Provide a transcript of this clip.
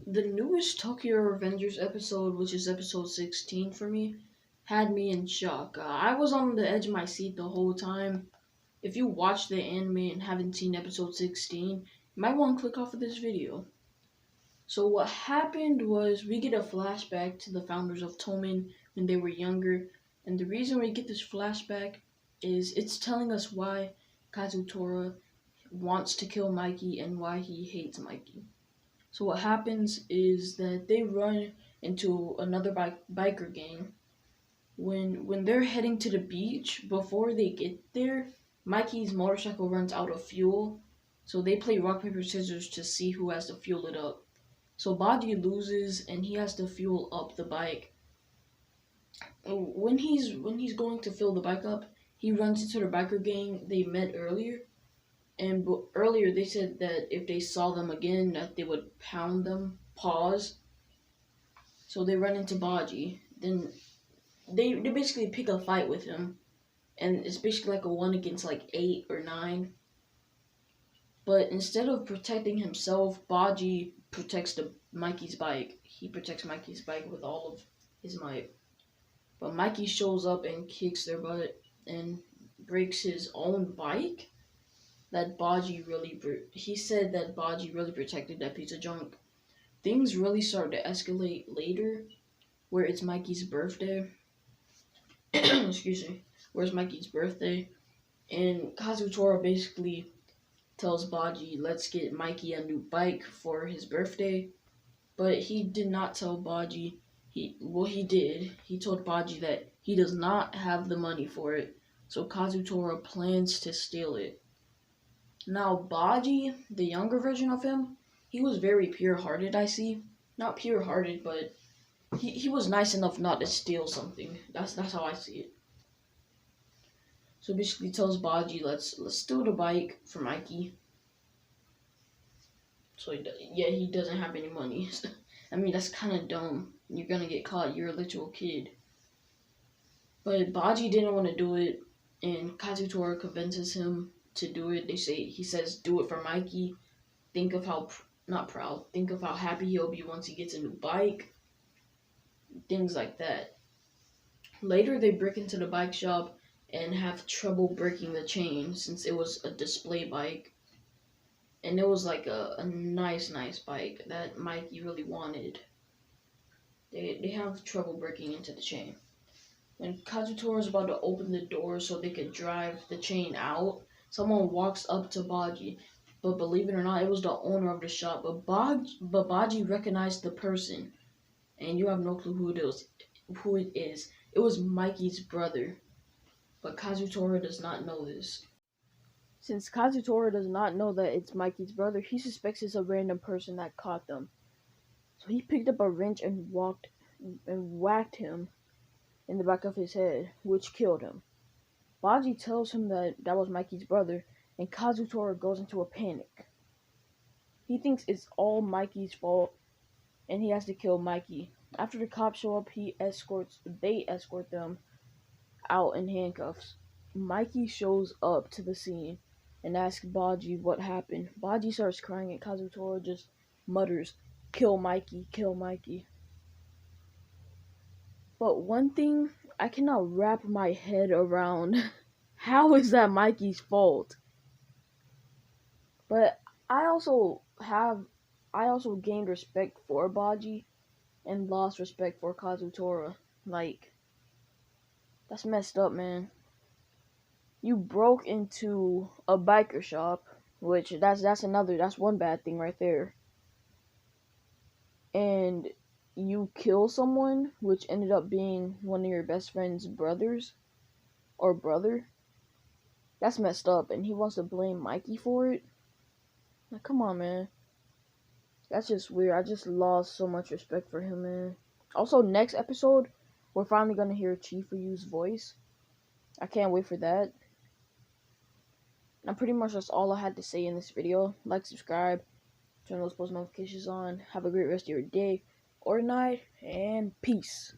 The newest Tokyo Revengers episode, which is episode 16 for me, had me in shock. I was on the edge of my seat the whole time. If you watched the anime and haven't seen episode 16, you might want to click off of this video. So what happened was we get a flashback to the founders of Tomen when they were younger, and the reason we get this flashback is it's telling us why Kazutora wants to kill Mikey and why he hates Mikey. So what happens is that they run into another biker gang. When they're heading to the beach, before they get there, Mikey's motorcycle runs out of fuel. So they play rock paper scissors to see who has to fuel it up. So Baji loses and he has to fuel up the bike. When he's going to fill the bike up, he runs into the biker gang they met earlier. And earlier they said that if they saw them again, that they would pound them. Pause. So they run into Baji. Then they basically pick a fight with him, and it's basically like a 1 against like 8 or 9. But instead of protecting himself, Baji protects Mikey's bike. He protects Mikey's bike with all of his might. But Mikey shows up and kicks their butt and breaks his own bike. That Baji really, he said that Baji really protected that piece of junk. Things really start to escalate later, where it's Mikey's birthday. Excuse me. Where it's Mikey's birthday, and Kazutora basically tells Baji, let's get Mikey a new bike for his birthday. But he did not tell Baji, he did. He told Baji that he does not have the money for it, so Kazutora plans to steal it. Now, Baji, the younger version of him, he was very pure-hearted, I see. Not pure-hearted, but he was nice enough not to steal something. That's how I see it. So basically tells Baji, let's steal the bike for Mikey. So he doesn't have any money. I mean, that's kind of dumb. You're gonna get caught. You're a literal kid. But Baji didn't want to do it, and Kazutora convinces him to do it. He says, do it for Mikey. Think of how, not proud, think of how happy he'll be once he gets a new bike. Things like that. Later, they break into the bike shop and have trouble breaking the chain since it was a display bike. And it was like a nice bike that Mikey really wanted. They have trouble breaking into the chain. When Kazutora is about to open the door so they could drive the chain out, someone walks up to Baji. But believe it or not, it was the owner of the shop. But Baji recognized the person. And you have no clue who it is. It was Mikey's brother. But Kazutora does not know this. Since Kazutora does not know that it's Mikey's brother, he suspects it's a random person that caught them. So he picked up a wrench and whacked him in the back of his head, which killed him. Baji tells him that was Mikey's brother, and Kazutora goes into a panic. He thinks it's all Mikey's fault, and he has to kill Mikey. After the cops show up, they escort them out in handcuffs. Mikey shows up to the scene and asks Baji what happened. Baji starts crying and Kazutora just mutters, kill Mikey, kill Mikey. But one thing I cannot wrap my head around, how is that Mikey's fault? But I also gained respect for Baji and lost respect for Kazutora. Like, that's messed up, man. You broke into a biker shop, which that's one bad thing right there. And you kill someone, which ended up being one of your best friend's brothers or brother. That's messed up, and he wants to blame Mikey for it. Like, come on, man. That's just weird. I just lost so much respect for him, man. Also, next episode, we're finally gonna hear Chifu's voice. I can't wait for that. And pretty much that's all I had to say in this video. Like, subscribe, turn those post notifications on. Have a great rest of your day or night, and peace.